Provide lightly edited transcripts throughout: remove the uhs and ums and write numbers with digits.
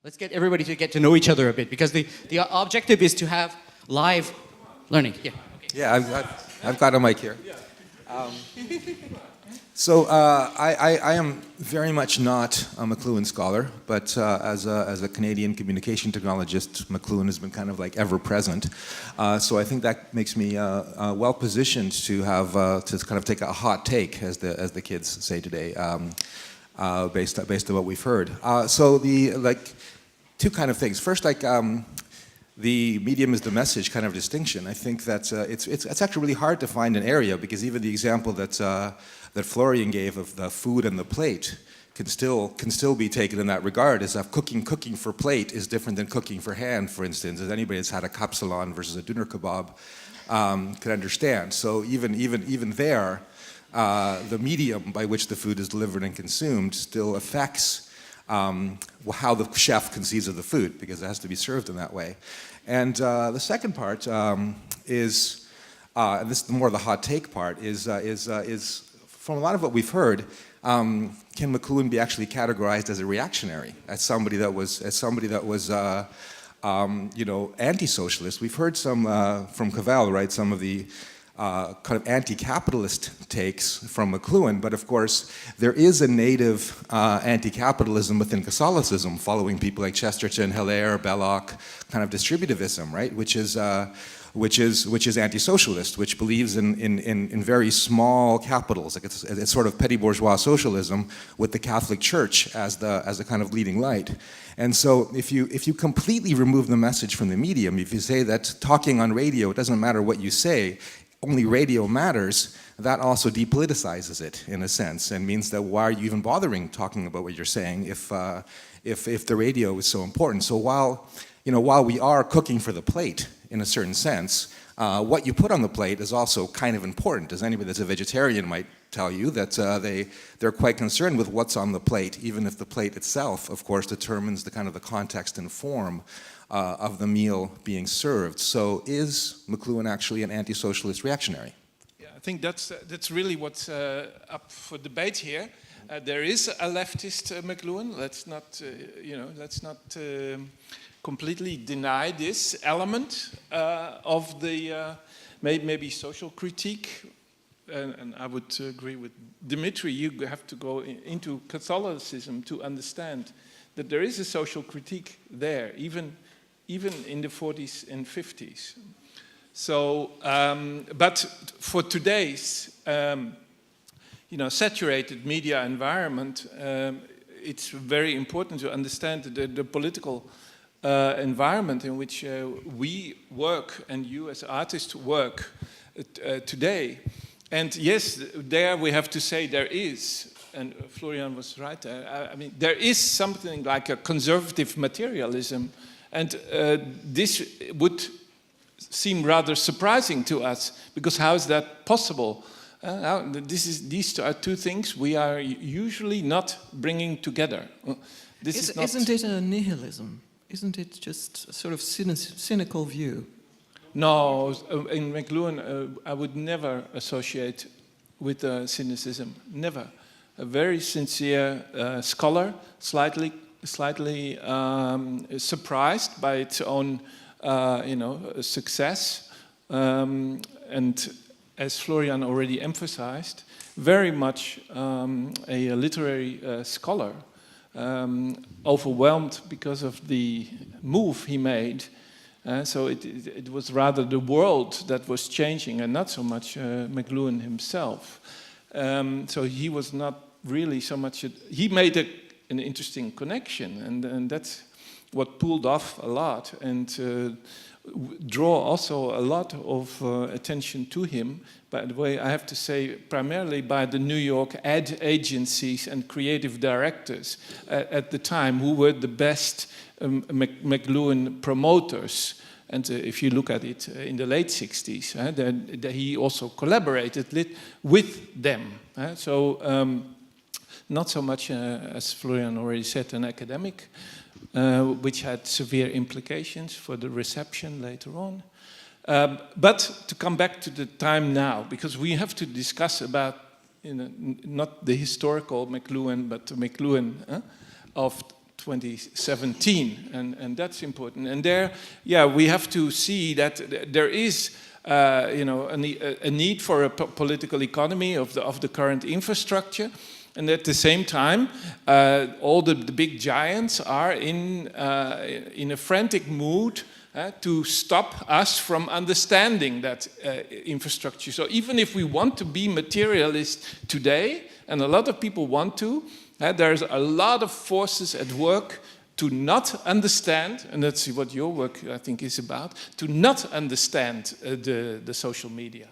Let's get everybody to get to know each other a bit, because the objective is to have live learning. Yeah. Okay. Yeah, I've got a mic here. I am very much not a McLuhan scholar, but as a Canadian communication technologist, McLuhan has been kind of like ever present. So I think that makes me well positioned to have to kind of take a hot take, as the kids say today, based on what we've heard. So two kind of things. First, the medium is the message kind of distinction. I think that it's actually really hard to find an area, because even the example that Florian gave of the food and the plate can still be taken in that regard, as if cooking for plate is different than cooking for hand, for instance, as anybody that's had a kapsalon versus a doner kebab can understand. So even there, the medium by which the food is delivered and consumed still affects how the chef conceives of the food, because it has to be served in that way. And the second part is, and this is more the hot take part, is from a lot of what we've heard, can McLuhan be actually categorized as a reactionary, as somebody that was anti-socialist? We've heard some from Cavell, right? Some of the kind of anti-capitalist takes from McLuhan, but of course there is a native anti-capitalism within Catholicism, following people like Chesterton, Hilaire, Belloc, kind of distributivism, right? Which is anti-socialist, which believes in very small capitals. Like it's sort of petty bourgeois socialism with the Catholic Church as the kind of leading light. And so if you completely remove the message from the medium, if you say that talking on radio, it doesn't matter what you say, only radio matters, that also depoliticizes it in a sense, and means that why are you even bothering talking about what you're saying if the radio is so important? So while we are cooking for the plate in a certain sense, what you put on the plate is also kind of important. As anybody that's a vegetarian might tell you, that they're quite concerned with what's on the plate, even if the plate itself, of course, determines the kind of the context and form of the meal being served. So is McLuhan actually an anti-socialist reactionary? Yeah, I think that's really what's up for debate here. There is a leftist McLuhan. Let's not completely deny this element of the maybe social critique. And I would agree with Dmytri. You have to go into Catholicism to understand that there is a social critique there, even in the 40s and 50s. So, but for today's, saturated media environment, it's very important to understand the political environment in which we work, and you as artists work today. And yes, there we have to say there is, and Florian was right, I mean, there is something like a conservative materialism. And this would seem rather surprising to us, because how is that possible? These are two things we are usually not bringing together. Isn't it a nihilism? Isn't it just a sort of cynical view? No, in McLuhan, I would never associate with cynicism. Never. A very sincere scholar, slightly surprised by its own, success, and as Florian already emphasized, very much a literary scholar, overwhelmed because of the move he made. So it was rather the world that was changing, and not so much McLuhan himself. So he was not really so much. He made an interesting connection, and that's what pulled off a lot and draw also a lot of attention to him. By the way, I have to say primarily by the New York ad agencies and creative directors at the time, who were the best McLuhan promoters. And if you look at it in the late 60s, he also collaborated with them. Not so much, as Florian already said, an academic, which had severe implications for the reception later on. But to come back to the time now, because we have to discuss about not the historical McLuhan, but the McLuhan of 2017, and that's important. And there, yeah, we have to see that there is, you know, a need for a political economy of the current infrastructure, and at the same time, all the big giants are in a frantic mood to stop us from understanding that infrastructure. So even if we want to be materialist today, and a lot of people want to, there's a lot of forces at work to not understand, and that's what your work, I think, is about, to not understand the social media.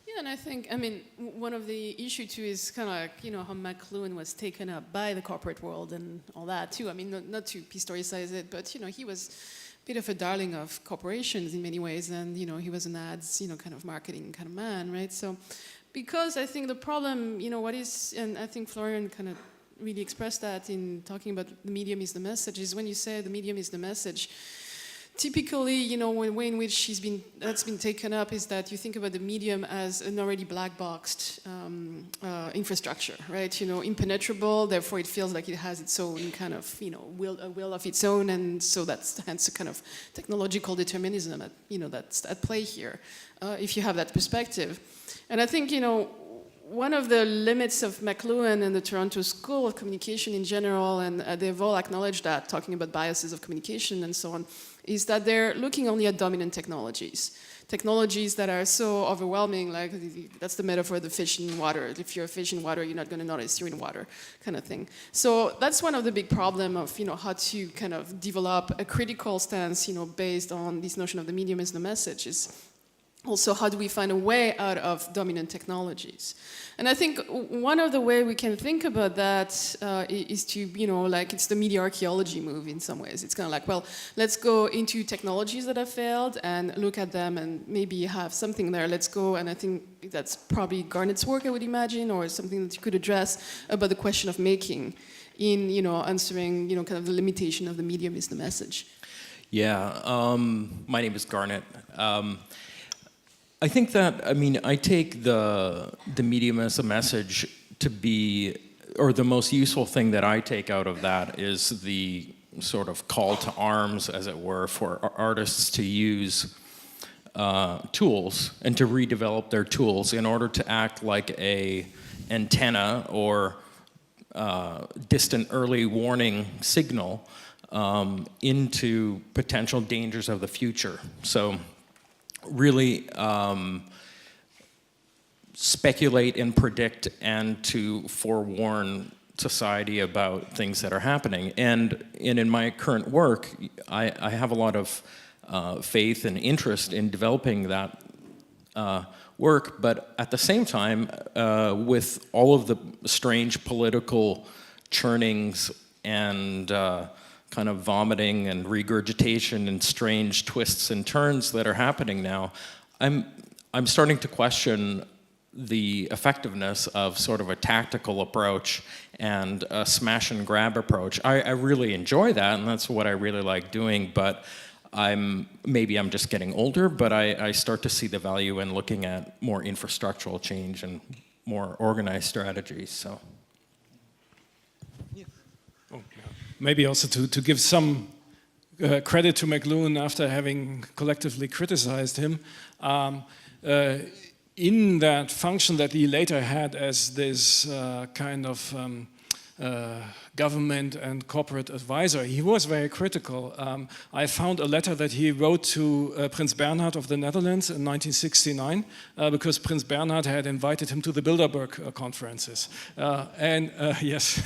Yeah, and I think, I mean, one of the issue too is kind of like, you know, how McLuhan was taken up by the corporate world and all that too. I mean, not to historicize it, but, you know, he was a bit of a darling of corporations in many ways, and, you know, he was an ads, you know, kind of marketing kind of man, right? So, because I think the problem, you know, what is, and I think Florian kind of really expressed that in talking about the medium is the message, is when you say the medium is the message, typically, you know, one way in which that's been taken up is that you think about the medium as an already black-boxed infrastructure, right? You know, impenetrable, therefore it feels like it has its own kind of, you know, a will of its own, and so that's hence a kind of technological determinism, you know, that's at play here, if you have that perspective. And I think, you know, one of the limits of McLuhan and the Toronto School of Communication in general, and they've all acknowledged that, talking about biases of communication and so on, is that they're looking only at dominant technologies. Technologies that are so overwhelming, like that's the metaphor of the fish in water. If you're a fish in water, you're not going to notice you're in water, kind of thing. So that's one of the big problem of, you know, how to kind of develop a critical stance, you know, based on this notion of the medium as the message, is also how do we find a way out of dominant technologies. And I think one of the way we can think about that is to, you know, like it's the media archaeology move in some ways. It's kind of like, well, let's go into technologies that have failed and look at them and maybe have something there. Let's go, and I think that's probably Garnet's work, I would imagine, or something that you could address about the question of making in, you know, answering, you know, kind of the limitation of the medium is the message. Yeah, my name is Garnet. I think that, I mean, I take the medium as a message to be, or the most useful thing that I take out of that is the sort of call to arms, as it were, for artists to use tools and to redevelop their tools in order to act like a antenna or distant early warning signal into potential dangers of the future. So really speculate and predict and to forewarn society about things that are happening. And in my current work, I have a lot of faith and interest in developing that work, but at the same time, with all of the strange political churnings and kind of vomiting and regurgitation and strange twists and turns that are happening now, I'm starting to question the effectiveness of sort of a tactical approach and a smash and grab approach. I really enjoy that, and that's what I really like doing, but maybe I'm just getting older, but I start to see the value in looking at more infrastructural change and more organized strategies, so. Maybe also to give some credit to McLuhan after having collectively criticized him, in that function that he later had as this kind of government and corporate advisor, he was very critical. I found a letter that he wrote to Prince Bernhard of the Netherlands in 1969, because Prince Bernhard had invited him to the Bilderberg conferences. Yes,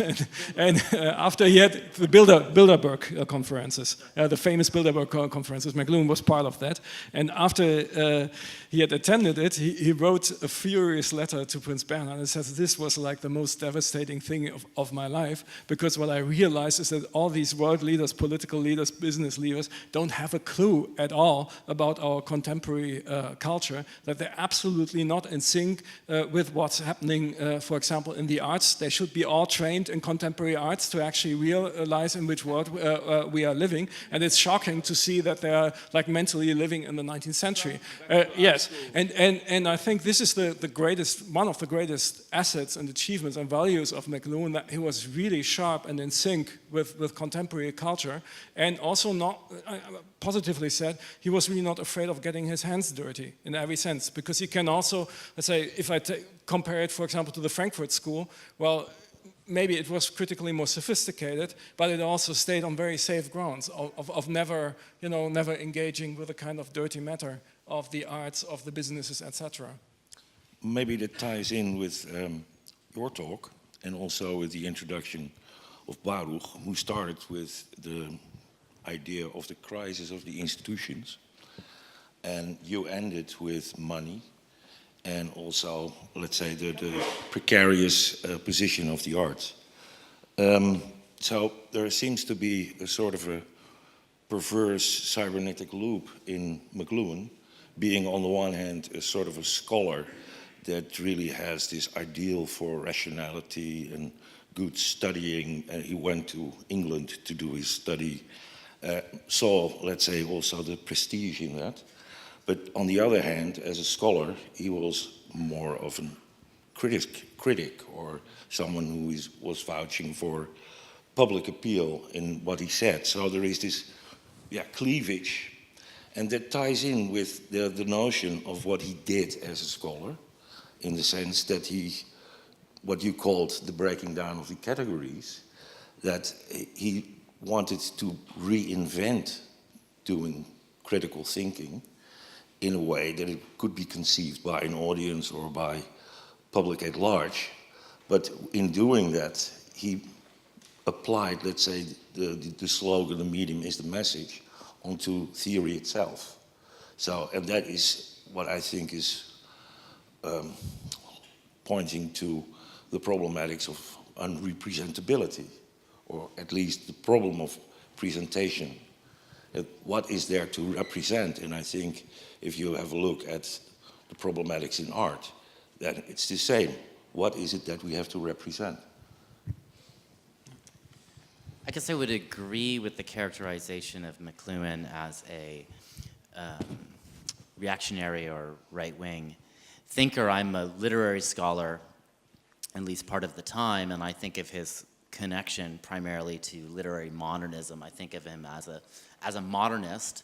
and after he had the Bilderberg conferences, the famous Bilderberg conferences, McLuhan was part of that. And after he had attended it, he wrote a furious letter to Prince Bernhard and says, this was like the most devastating thing of my life, because what I realized is that all these world leaders, political leaders, business leaders, don't have a clue at all about our contemporary culture, that they're absolutely not in sync with what's happening, for example, in the arts. They should be all trained in contemporary arts to actually realize in which world we are living. And it's shocking to see that they are like mentally living in the 19th century. Yes, and I think this is the greatest, one of the greatest assets and achievements and values of McLuhan, that he was was really sharp and in sync with contemporary culture, and also not, positively said, he was really not afraid of getting his hands dirty in every sense, because he can also, let's say, if I compare it, for example, to the Frankfurt School, well, maybe it was critically more sophisticated, but it also stayed on very safe grounds of never, never engaging with a kind of dirty matter of the arts, of the businesses, etc. Maybe that ties in with your talk and also with the introduction of Baruch, who started with the idea of the crisis of the institutions, and you ended with money and also, let's say, the precarious position of the arts. So there seems to be a sort of a perverse cybernetic loop in McLuhan, being on the one hand a sort of a scholar that really has this ideal for rationality and good studying. He went to England to do his study, saw, let's say, also the prestige in that. But on the other hand, as a scholar, he was more of a critic or someone who was vouching for public appeal in what he said. So there is this cleavage, and that ties in with the notion of what he did as a scholar, in the sense that what you called the breaking down of the categories, that he wanted to reinvent doing critical thinking in a way that it could be conceived by an audience or by public at large. But in doing that, he applied, let's say, the slogan, the medium is the message, onto theory itself. So, and that is what I think is pointing to the problematics of unrepresentability, or at least the problem of presentation. What is there to represent? And I think if you have a look at the problematics in art, then it's the same. What is it that we have to represent? I guess I would agree with the characterization of McLuhan as a reactionary or right-wing thinker. I'm a literary scholar, at least part of the time, and I think of his connection primarily to literary modernism. I think of him as a modernist,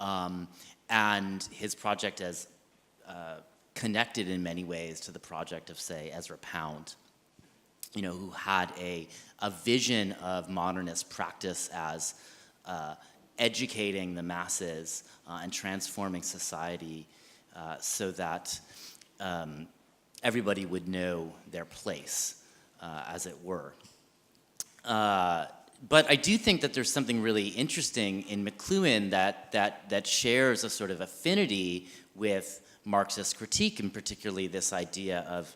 and his project as connected in many ways to the project of, say, Ezra Pound, who had a vision of modernist practice as educating the masses and transforming society so that everybody would know their place, as it were. But I do think that there's something really interesting in McLuhan that shares a sort of affinity with Marxist critique, and particularly this idea of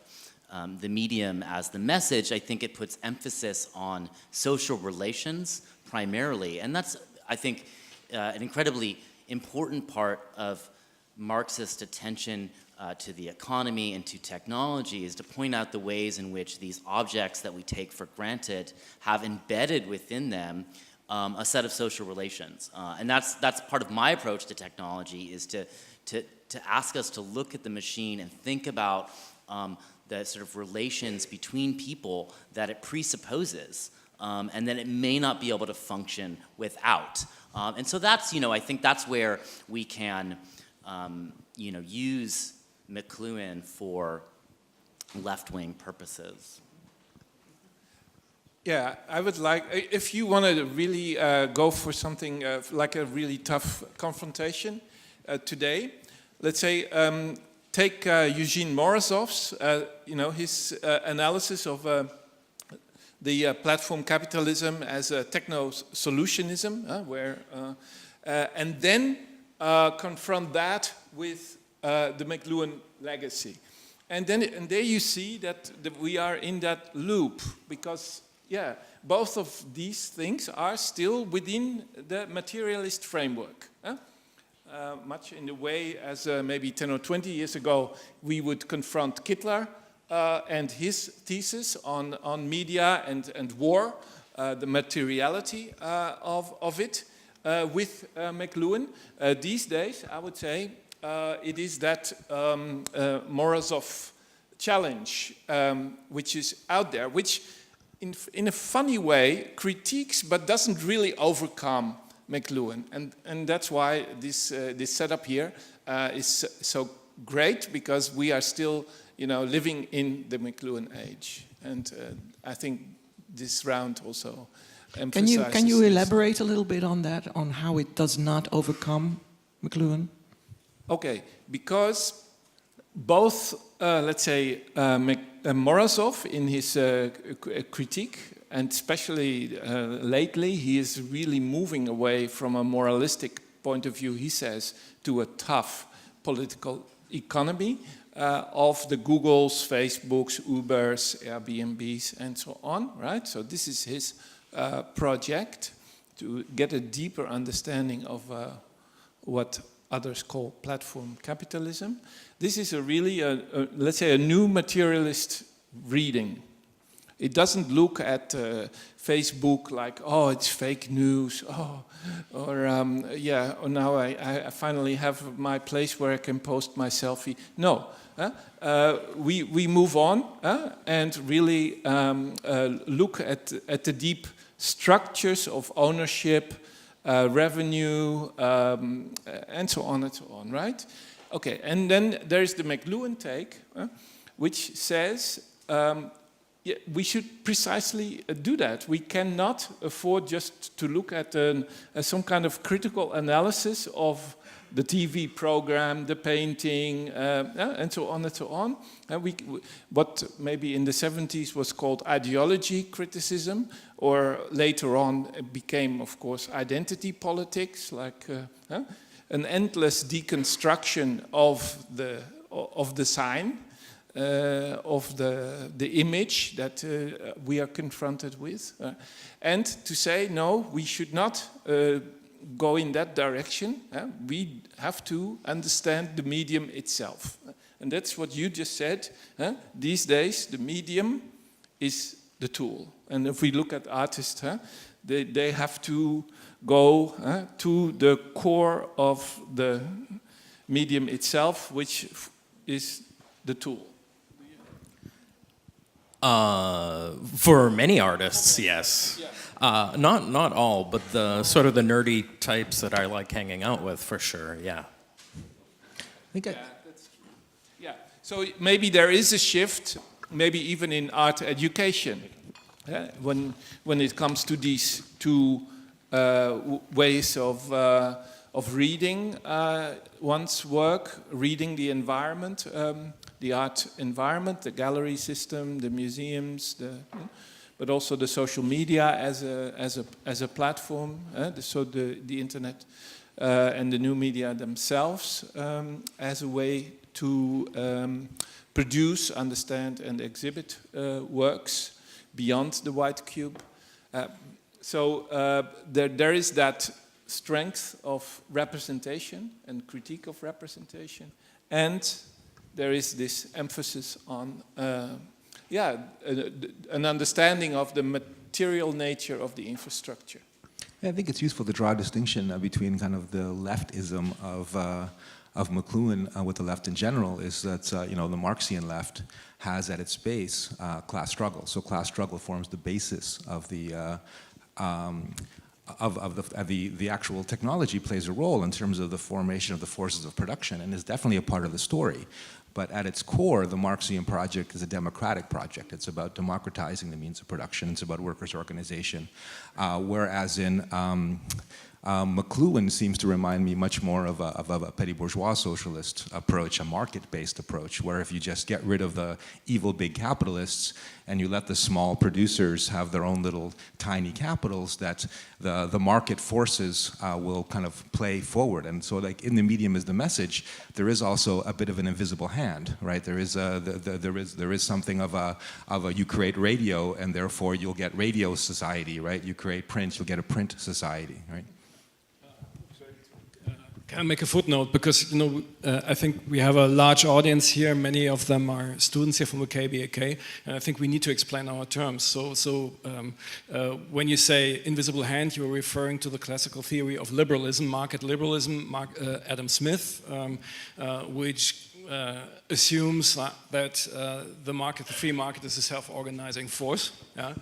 the medium as the message. I think it puts emphasis on social relations primarily, and that's, I think, an incredibly important part of Marxist attention to the economy and to technology, is to point out the ways in which these objects that we take for granted have embedded within them a set of social relations. And that's part of my approach to technology, is to ask us to look at the machine and think about the sort of relations between people that it presupposes, and that it may not be able to function without. And so that's, I think that's where we can, use McLuhan for left-wing purposes. Yeah, I would like, if you want to really go for something like a really tough confrontation today, let's say, take Eugene Morozov's, his analysis of the platform capitalism as a techno-solutionism, and then confront that with the McLuhan legacy. And there you see that we are in that loop, because, both of these things are still within the materialist framework. Much in the way as maybe 10 or 20 years ago, we would confront Hitler and his thesis on media and war, the materiality of it, with McLuhan. These days, I would say, it is that Morozov challenge which is out there, which in a funny way, critiques but doesn't really overcome McLuhan. And that's why this setup here is so great, because we are still, living in the McLuhan age. And I think this round also emphasizes Can you this. elaborate a little bit on that, on how it does not overcome McLuhan? Okay, because both, let's say, Morozov in his critique, and especially lately, he is really moving away from a moralistic point of view, he says, to a tough political economy of the Googles, Facebooks, Ubers, Airbnbs, and so on, right? So this is his project to get a deeper understanding of what others call platform capitalism. This is really, let's say, a new materialist reading. It doesn't look at Facebook like, oh, it's fake news, or now I finally have my place where I can post my selfie. No, we move on and really look at the deep structures of ownership, revenue, and so on, right? Okay, and then there's the McLuhan take, which says we should precisely do that. We cannot afford just to look at some kind of critical analysis of the TV program, the painting, and so on and so on. What maybe in the 70s was called ideology criticism, or later on it became, of course, identity politics, like an endless deconstruction of the sign, of the image that we are confronted with, and to say, no, we should not go in that direction. We have to understand the medium itself. And that's what you just said. These days, the medium is the tool. And if we look at artists, they have to go to the core of the medium itself, which is the tool. For many artists, yes. Not all, but the sort of the nerdy types that I like hanging out with, for sure. Yeah. That's true. Yeah. So maybe there is a shift, maybe even in art education, when it comes to these two ways of reading one's work, reading the environment. The art environment, the gallery system, the museums, but also the social media as a platform. So the internet and the new media themselves as a way to produce, understand, and exhibit works beyond the white cube. So there is that strength of representation and critique of representation, and there is this emphasis on, an understanding of the material nature of the infrastructure. Yeah, I think it's useful to draw a distinction between kind of the leftism of McLuhan with the left in general. Is that the Marxian left has at its base class struggle. So class struggle forms the basis of the actual technology plays a role in terms of the formation of the forces of production, and is definitely a part of the story. But at its core, the Marxian project is a democratic project. It's about democratizing the means of production. It's about workers' organization. Whereas in McLuhan seems to remind me much more of a petty bourgeois socialist approach, a market-based approach, where if you just get rid of the evil big capitalists and you let the small producers have their own little tiny capitals, that the market forces will kind of play forward. And so, like in the medium is the message, there is also a bit of an invisible hand, right? There is something of a you create radio and therefore you'll get radio society, right? You create print, you'll get a print society, right? Can I make a footnote? Because I think we have a large audience here. Many of them are students here from the KBAK, and I think we need to explain our terms. So when you say invisible hand, you're referring to the classical theory of liberalism, market liberalism, Adam Smith, which assumes that the free market is a self-organizing force. Yeah?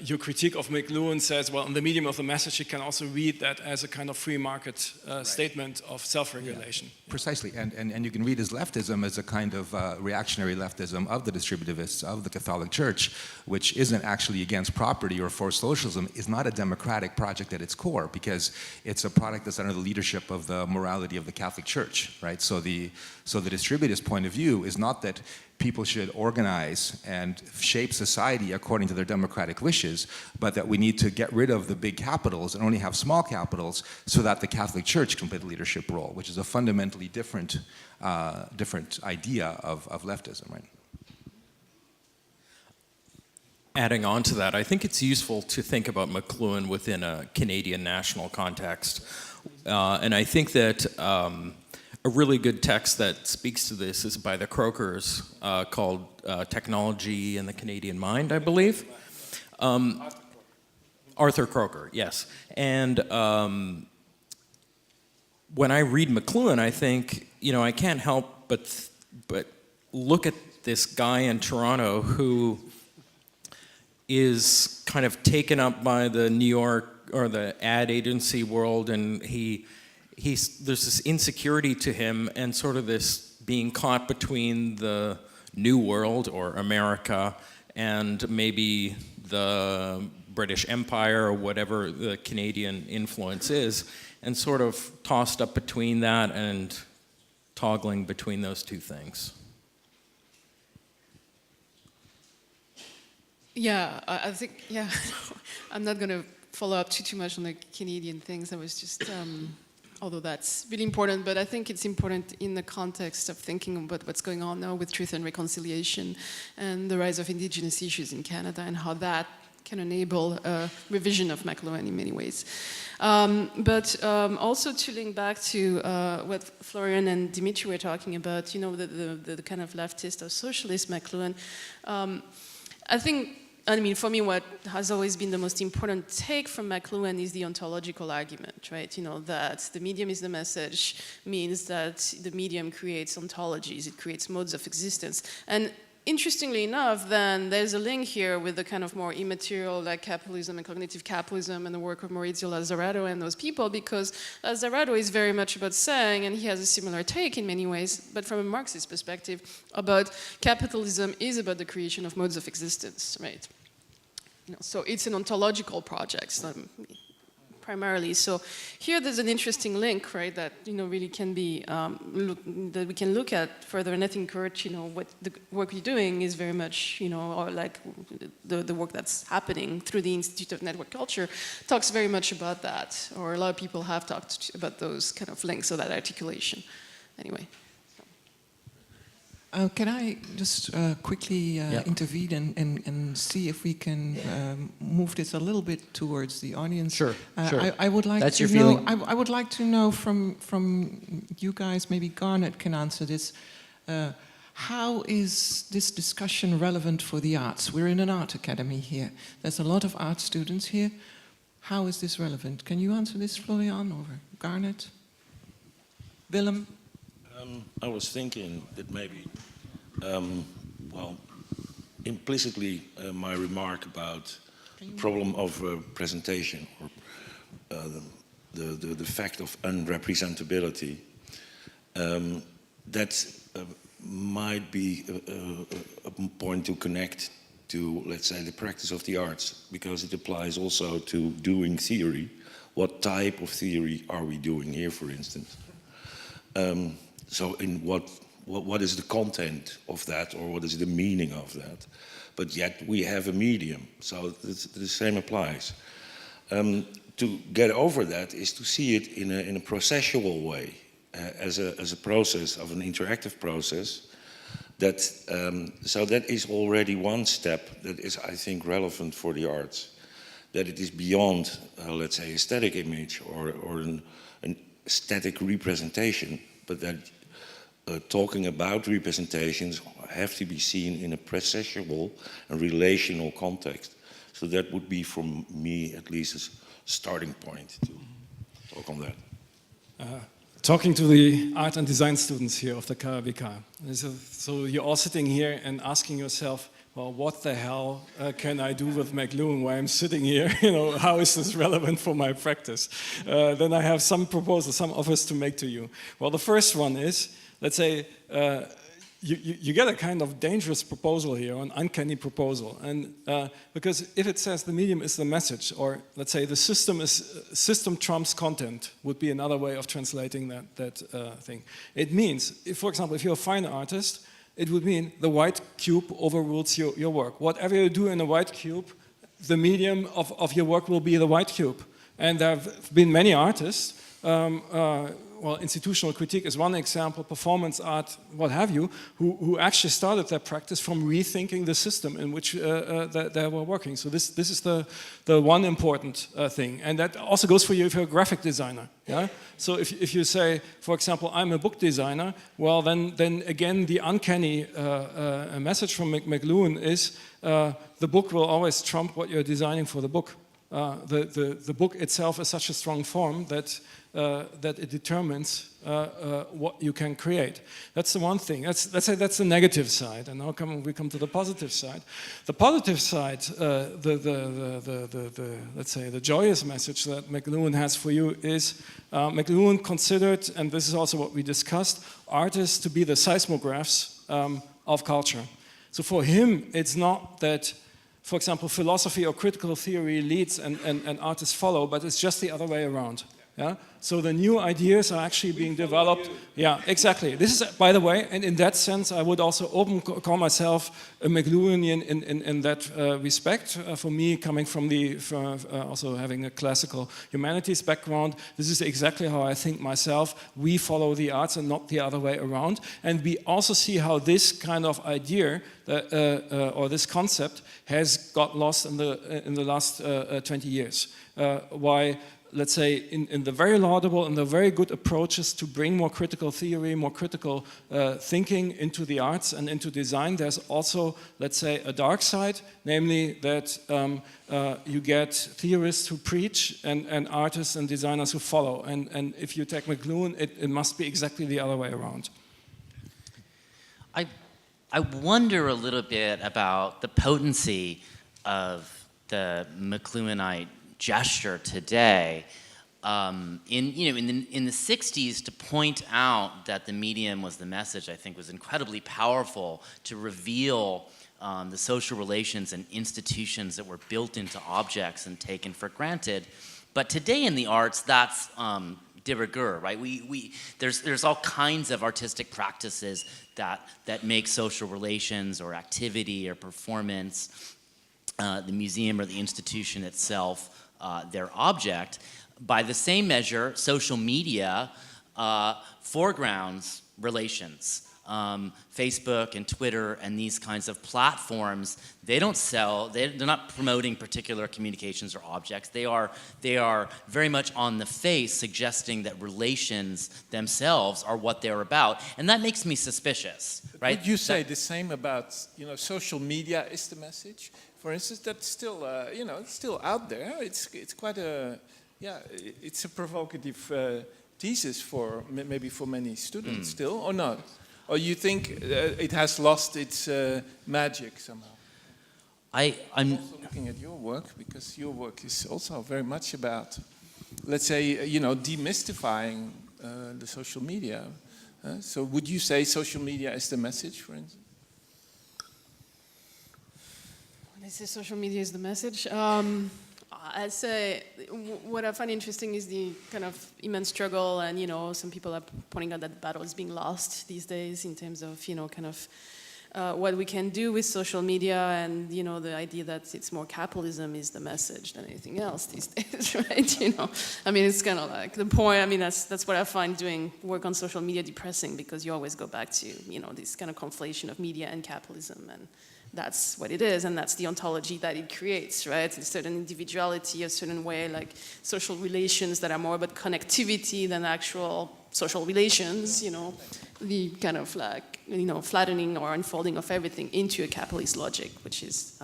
Your critique of McLuhan says, well, in the medium of the message, you can also read that as a kind of free market statement of self-regulation. Yeah, precisely, and you can read his leftism as a kind of reactionary leftism of the distributivists, of the Catholic Church, which isn't actually against property or for socialism, is not a democratic project at its core, because it's a product that's under the leadership of the morality of the Catholic Church, right? So the distributivist point of view is not that people should organize and shape society according to their democratic wishes, but that we need to get rid of the big capitals and only have small capitals so that the Catholic Church can play the leadership role, which is a fundamentally different idea of leftism, right? Adding on to that, I think it's useful to think about McLuhan within a Canadian national context. And I think that a really good text that speaks to this is by the Croakers called Technology and the Canadian Mind, I believe. Arthur Croker, yes. And when I read McLuhan, I think, I can't help but look at this guy in Toronto who is kind of taken up by the New York or the ad agency world, and there's this insecurity to him and sort of this being caught between the New World or America and maybe the British Empire or whatever the Canadian influence is, and sort of tossed up between that and toggling between those two things. Yeah, I think, I'm not going to follow up too much on the Canadian things. I was just, although that's really important, but I think it's important in the context of thinking about what's going on now with truth and reconciliation and the rise of indigenous issues in Canada and how that can enable a revision of McLuhan in many ways. But also to link back to what Florian and Dmytri were talking about, the kind of leftist or socialist McLuhan, I mean, for me, what has always been the most important take from McLuhan is the ontological argument, right? That the medium is the message means that the medium creates ontologies, it creates modes of existence. And interestingly enough, then there's a link here with the kind of more immaterial, like capitalism and cognitive capitalism and the work of Maurizio Lazzarato and those people, because Lazzarato is very much about saying, and he has a similar take in many ways, but from a Marxist perspective, about capitalism is about the creation of modes of existence, right? So it's an ontological project, primarily. So here there's an interesting link, right, that really can be that we can look at further. And I think Geert, what the work you're doing is very much, or like the work that's happening through the Institute of Network Culture talks very much about that, or a lot of people have talked about those kind of links, or that articulation. Anyway. Can I just quickly intervene and see if we can move this a little bit towards the audience? Sure. I would like That's to your know. feeling? I would like to know from you guys. Maybe Garnet can answer this. How is this discussion relevant for the arts? We're in an art academy here. There's a lot of art students here. How is this relevant? Can you answer this, Florian, or Garnet? Willem? I was thinking that maybe, implicitly my remark about the problem of presentation, or the fact of unrepresentability, that might be a point to connect to, let's say, the practice of the arts, because it applies also to doing theory. What type of theory are we doing here, for instance? So in what is the content of that, or what is the meaning of that? But yet we have a medium, so the same applies. To get over that is to see it in a processual way, as a process of an interactive process. That so that is already one step that is, I think, relevant for the arts. That it is beyond, let's say, aesthetic image or an static representation, but that talking about representations have to be seen in a processual and relational context. So that would be, from me at least, a starting point to talk on that. Talking to the art and design students here of the KWK. So you're all sitting here and asking yourself, well, what the hell can I do with McLuhan while I'm sitting here? How is this relevant for my practice? Then I have some proposals, some offers to make to you. Well, the first one is, let's say, you get a kind of dangerous proposal here, an uncanny proposal, and because if it says the medium is the message, or let's say the system trumps content, would be another way of translating that thing. It means, for example, if you're a fine artist, it would mean the white cube overrules your work. Whatever you do in a white cube, the medium of your work will be the white cube. And there have been many artists, well, institutional critique is one example, performance art, what have you, who actually started their practice from rethinking the system in which they were working. So this is the one important thing. And that also goes for you if you're a graphic designer. Yeah? So if you say, for example, I'm a book designer, well, then again, the uncanny message from McLuhan is the book will always trump what you're designing for the book. The book itself is such a strong form that it determines what you can create. That's the one thing. Let's say that's the negative side, and now we come to the positive side. The positive side, let's say the joyous message that McLuhan has for you is McLuhan considered, and this is also what we discussed, artists to be the seismographs of culture. So for him, it's not that, for example, philosophy or critical theory leads and artists follow, but it's just the other way around. Yeah? So the new ideas are actually being developed. Yeah, exactly. This is, by the way, and in that sense, I would also call myself a McLuhanian in that respect. For me, coming from also having a classical humanities background, this is exactly how I think myself. We follow the arts and not the other way around. And we also see how this kind of idea or this concept has got lost in the last 20 years. Why? Let's say, in the very laudable and the very good approaches to bring more critical theory, more critical thinking into the arts and into design, there's also, let's say, a dark side, namely that you get theorists who preach and artists and designers who follow. And if you take McLuhan, it must be exactly the other way around. I wonder a little bit about the potency of the McLuhanite gesture today in the 60s to point out that the medium was the message, I think was incredibly powerful to reveal the social relations and institutions that were built into objects and taken for granted. But today in the arts, that's de rigueur, right? There's all kinds of artistic practices that make social relations or activity or performance, the museum or the institution itself, their object. By the same measure, social media foregrounds relations. Facebook and Twitter and these kinds of platforms, they don't sell, they're not promoting particular communications or objects. They are very much on the face suggesting that relations themselves are what they're about. And that makes me suspicious, right? Would you say the same about, social media is the message? For instance, that's still, it's still out there. It's quite a, it's a provocative thesis for maybe for many students still, or not? Or you think it has lost its magic somehow? I'm also looking at your work, because your work is also very much about, let's say, demystifying the social media. So would you say social media is the message, for instance? When I say social media is the message, I'd say what I find interesting is the kind of immense struggle, and some people are pointing out that the battle is being lost these days in terms of kind of what we can do with social media, and the idea that it's more capitalism is the message than anything else these days, right? I mean, it's kind of like the point. I mean, that's what I find doing work on social media depressing, because you always go back to this kind of conflation of media and capitalism, and that's what it is, and that's the ontology that it creates, right? A certain individuality, a certain way, like social relations that are more about connectivity than actual social relations, the kind of like, flattening or unfolding of everything into a capitalist logic, which is,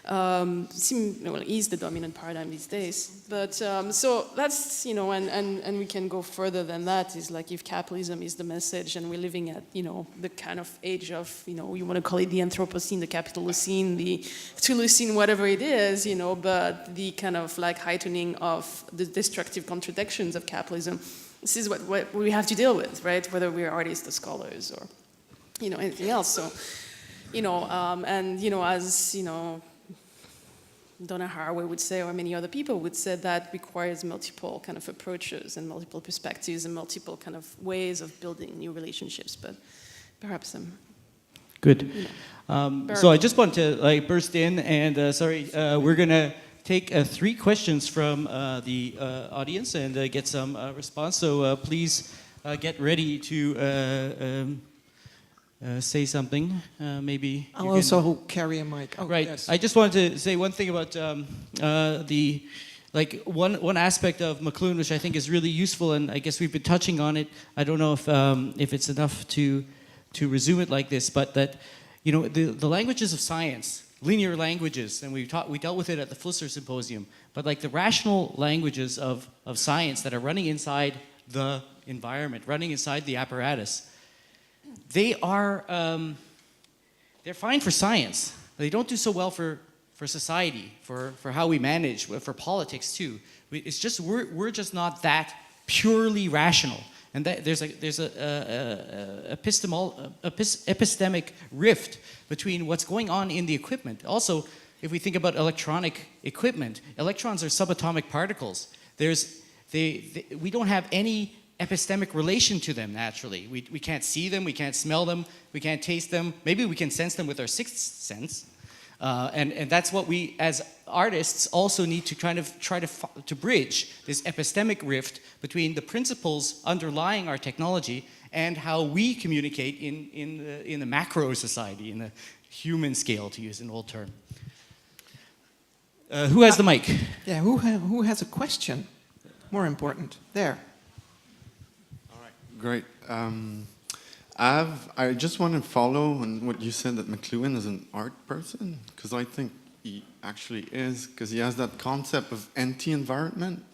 is the dominant paradigm these days. But so that's, and we can go further than that, is like if capitalism is the message and we're living at, the kind of age of, you want to call it the Anthropocene, the Capitalocene, the Thulocene, whatever it is, but the kind of like heightening of the destructive contradictions of capitalism, this is what we have to deal with, right? Whether we're artists or scholars or, anything else. So, as, Donna Haraway would say, or many other people would say, that requires multiple kind of approaches and multiple perspectives and multiple kind of ways of building new relationships. But perhaps good. So I just want to burst in and we're gonna take 3 questions from the audience and get some response. So please get ready to say something. Maybe I'll also carry a mic. Oh, right. Yes. I just wanted to say one thing about one aspect of McLuhan, which I think is really useful, and I guess we've been touching on it. I don't know if it's enough to resume it like this, but that the languages of science, linear languages, and we dealt with it at the Flusser Symposium, but like the rational languages of science that are running inside the environment, running inside the apparatus, they are they're fine for science. They don't do so well for society, for how we manage, for politics too. It's just we're just not that purely rational, and that there's a epistemic rift between what's going on in the equipment. Also, if we think about electronic equipment, electrons are subatomic particles. We don't have any epistemic relation to them naturally. We can't see them, we can't smell them, we can't taste them. Maybe we can sense them with our 6th sense. And that's what we, as artists, also need to kind of try to bridge this epistemic rift between the principles underlying our technology and how we communicate in the macro society, in the human scale, to use an old term. Who has the mic? Yeah, who has a question? More important. There. Great. I just want to follow on what you said, that McLuhan is an art person, because I think he actually is, because he has that concept of anti-environment.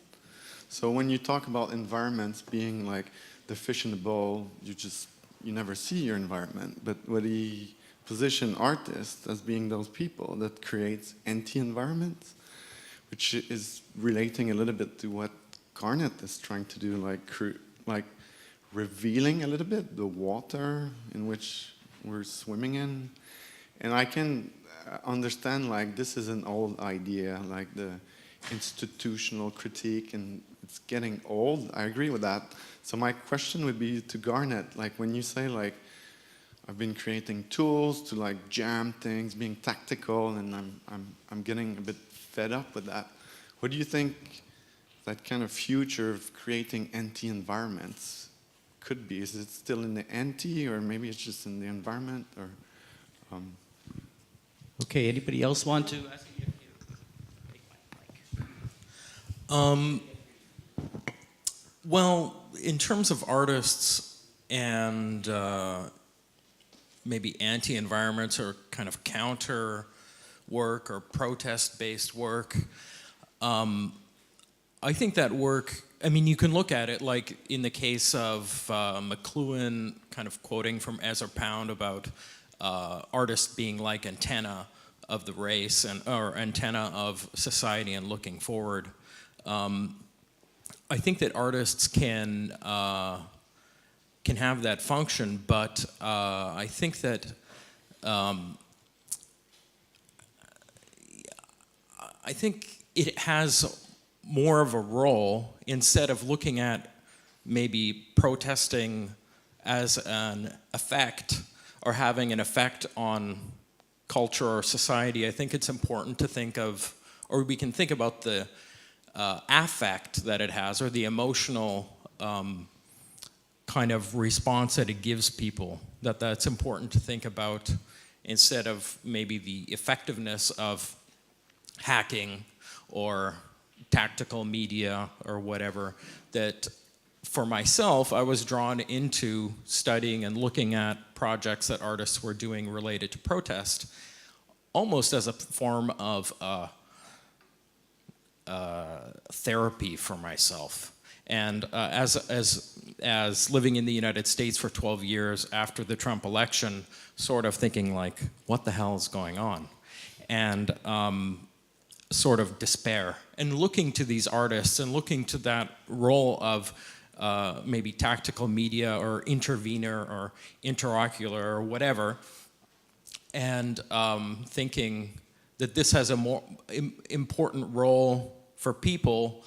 So when you talk about environments being like the fish in the bowl, you never see your environment. But what he positioned artists as being those people that creates anti-environments, which is relating a little bit to what Garnet is trying to do, like revealing a little bit the water in which we're swimming in. And I can understand this is an old idea, like the institutional critique, and it's getting old. I agree with that. So my question would be to Garnet, when you say I've been creating tools to jam things, being tactical, and I'm getting a bit fed up with that. What do you think that kind of future of creating anti-environments could be? Is it still in the anti, or maybe it's just in the environment? Or Okay, anybody else want to ask? Well, in terms of artists and maybe anti-environments or kind of counter work or protest-based work, I think that work, you can look at it like in the case of McLuhan kind of quoting from Ezra Pound about artists being like antenna of the race or antenna of society and looking forward. I think that artists can have that function, but I think that I think it has more of a role, instead of looking at maybe protesting as an effect or having an effect on culture or society. I think it's important to think of, or we can think about the affect that it has, or the emotional kind of response that it gives people, that's important to think about, instead of maybe the effectiveness of hacking or tactical media or whatever. That for myself, I was drawn into studying and looking at projects that artists were doing related to protest, almost as a form of therapy for myself. And as living in the United States for 12 years after the Trump election, sort of thinking like, what the hell is going on? And sort of despair. And looking to these artists and looking to that role of maybe tactical media or intervener or interocular or whatever, and thinking that this has a more important role for people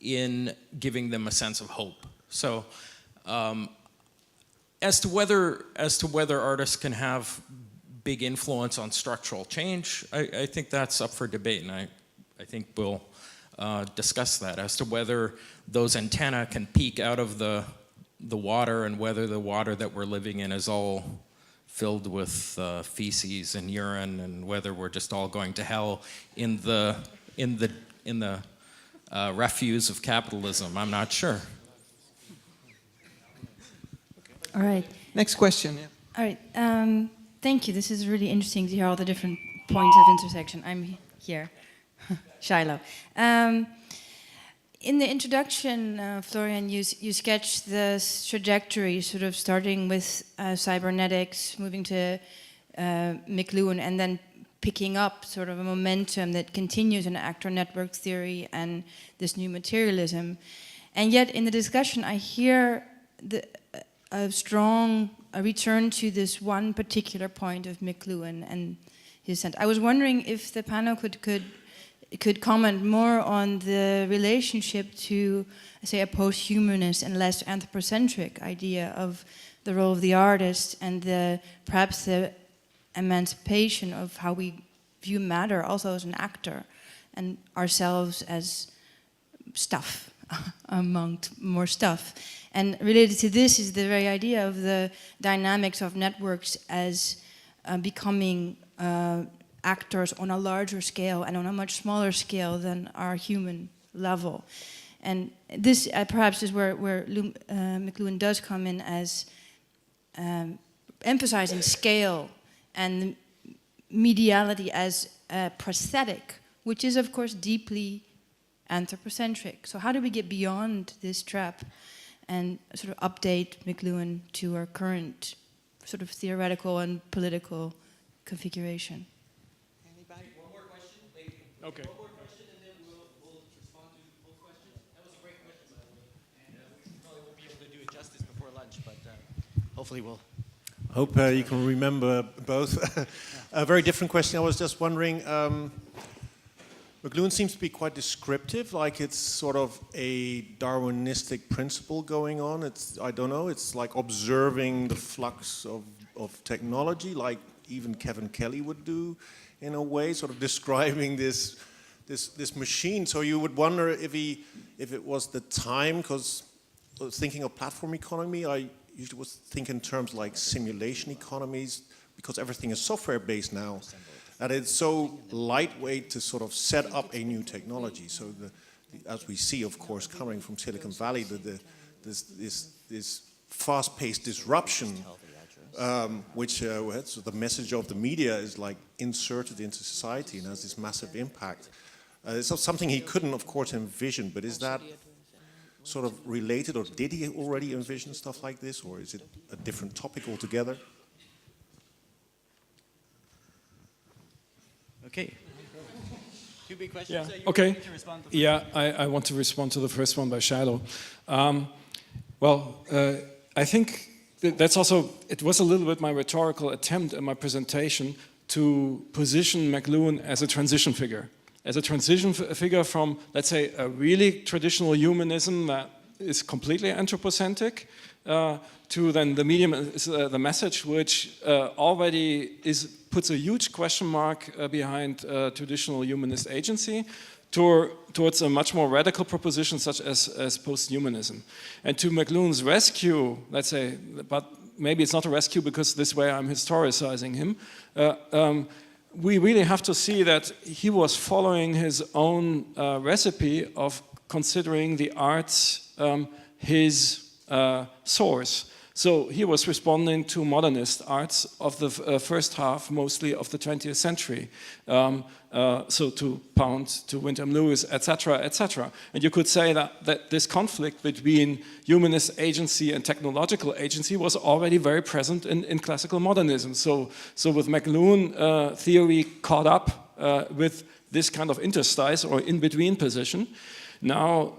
in giving them a sense of hope. So as to whether artists can have big influence on structural change, I think that's up for debate, and I think we'll discuss that, as to whether those antennae can peek out of the water, and whether the water that we're living in is all filled with feces and urine, and whether we're just all going to hell in the refuse of capitalism. I'm not sure. All right. Next question. Yeah. All right. Thank you. This is really interesting to hear all the different points of intersection. I'm here. Shiloh. In the introduction, Florian, you sketched this trajectory, sort of starting with cybernetics, moving to McLuhan, and then picking up sort of a momentum that continues in actor network theory and this new materialism. And yet in the discussion, I hear a strong return to this one particular point of McLuhan and his sense. I was wondering if the panel could comment more on the relationship to, say, a post-humanist and less anthropocentric idea of the role of the artist, and perhaps the emancipation of how we view matter also as an actor, and ourselves as stuff, among more stuff. And related to this is the very idea of the dynamics of networks as becoming actors on a larger scale and on a much smaller scale than our human level. And this perhaps is where McLuhan does come in, as emphasizing scale and mediality as a prosthetic, which is of course deeply anthropocentric. So how do we get beyond this trap and sort of update McLuhan to our current sort of theoretical and political configuration? Okay. One more question, and then we'll respond to both questions. That was a great question, by the way. And we probably won't be able to do it justice before lunch, but hopefully we'll. Hope you can remember both. A very different question. I was just wondering, McLuhan seems to be quite descriptive, like it's sort of a Darwinistic principle going on. I don't know, it's like observing the flux of technology, like even Kevin Kelly would do, in a way, sort of describing this machine. So you would wonder if it was the time, because I was thinking of platform economy, I usually was thinking in terms like simulation economies, because everything is software based now, that it's so lightweight to sort of set up a new technology. So as we see, of course, coming from Silicon Valley, this fast-paced disruption, which so the message of the media is like inserted into society and has this massive impact. It's not something he couldn't, of course, envision, but is that sort of related, or did he already envision stuff like this, or is it a different topic altogether? Okay. Two big questions. Yeah. Okay. Yeah, I want to respond to the first one by Shiloh. I think that's also, it was a little bit my rhetorical attempt in my presentation to position McLuhan as a transition figure. As a transition figure from, let's say, a really traditional humanism that is completely anthropocentric, to then the medium, the message, which already puts a huge question mark behind traditional humanist agency, towards a much more radical proposition such as post-humanism. And to McLuhan's rescue, let's say, but maybe it's not a rescue because this way I'm historicizing him, we really have to see that he was following his own recipe of considering the arts his source. So he was responding to modernist arts of the first half, mostly of the 20th century. So to Pound, to Wyndham Lewis, etc., etc. And you could say that this conflict between humanist agency and technological agency was already very present in classical modernism. So with McLuhan, theory caught up with this kind of interstice or in-between position. Now,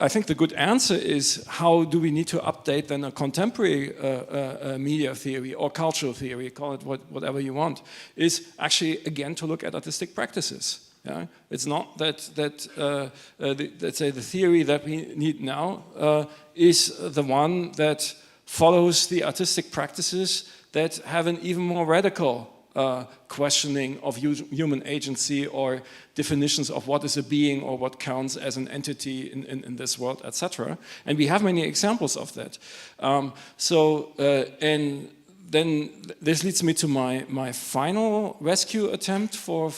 I think the good answer is how do we need to update then a contemporary media theory or cultural theory, call it whatever you want, is actually again to look at artistic practices. Yeah? It's not that let's say the theory that we need now is the one that follows the artistic practices that have an even more radical questioning of human agency or definitions of what is a being or what counts as an entity in this world, etc. And we have many examples of that. And then this leads me to my final rescue attempt for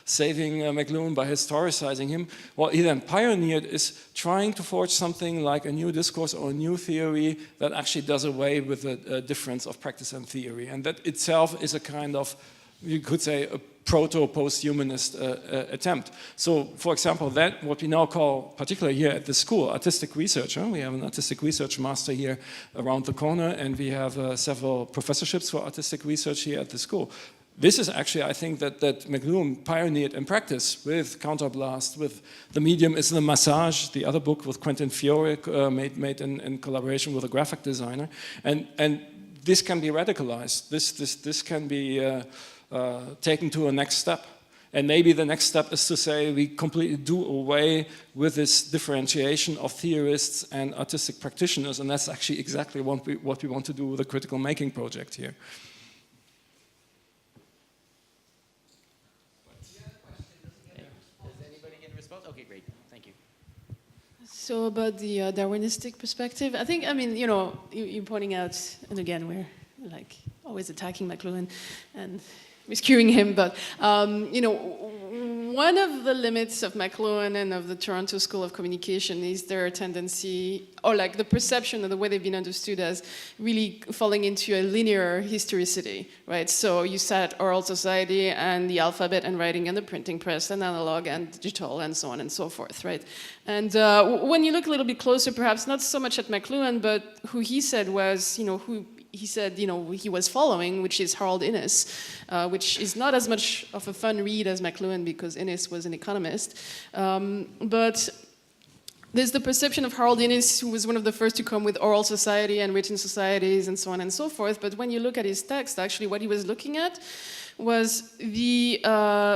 saving McLuhan by historicizing him. What he then pioneered is trying to forge something like a new discourse or a new theory that actually does away with the difference of practice and theory. And that itself is a kind of, you could say, a proto-post-humanist attempt. So, for example, that what we now call, particularly here at the school, artistic research. We have an artistic research master here around the corner, and we have several professorships for artistic research here at the school. This is actually, I think, that McLuhan pioneered in practice with Counterblast, with The Medium is the Massage, the other book with Quentin Fiore, made in collaboration with a graphic designer. And this can be radicalized. This can be taken to a next step. And maybe the next step is to say we completely do away with this differentiation of theorists and artistic practitioners, and that's actually exactly what we want to do with the critical making project here. Does anybody get a response? Okay, great. Thank you. So about the Darwinistic perspective, I think, I mean, you know, you're pointing out, and again, we're like always attacking McLuhan and rescuing him, but you know, one of the limits of McLuhan and of the Toronto School of Communication is their tendency, or like the perception of the way they've been understood as really falling into a linear historicity, right? So you said oral society and the alphabet and writing and the printing press and analog and digital and so on and so forth, right? And when you look a little bit closer, perhaps not so much at McLuhan, but who he said was, you know, who he said, you know, he was following, which is Harold Innis, which is not as much of a fun read as McLuhan because Innis was an economist. But there's the perception of Harold Innis, who was one of the first to come with oral society and written societies and so on and so forth. But when you look at his text, actually what he was looking at was the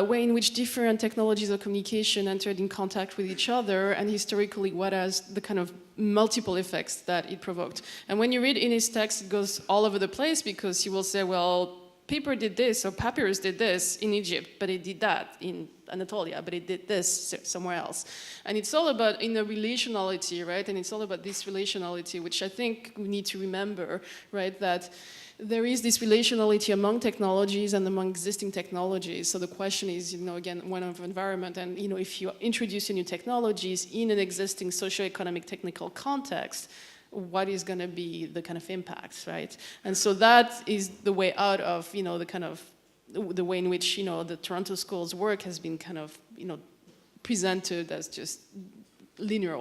way in which different technologies of communication entered in contact with each other, and historically what has the kind of multiple effects that it provoked. And when you read in his text, it goes all over the place because he will say, well, paper did this, or papyrus did this in Egypt, but it did that in Anatolia, but it did this somewhere else. And it's all about in a relationality, right? And it's all about this relationality, which I think we need to remember, right? That there is this relationality among technologies and among existing technologies. So the question is, you know, again, one of environment, and you know, if you introduce new technologies in an existing socio-economic technical context, what is going to be the kind of impact, right? And so that is the way out of, you know, the kind of the way in which, you know, the Toronto School's work has been kind of, you know, presented as just linear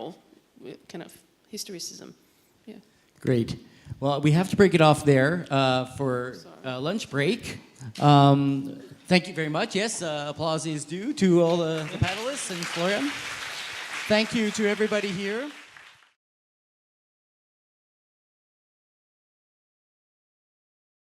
kind of historicism. Yeah. Great. Well, we have to break it off there for lunch break. Thank you very much. Yes, applause is due to all the panelists and Florian. Thank you to everybody here.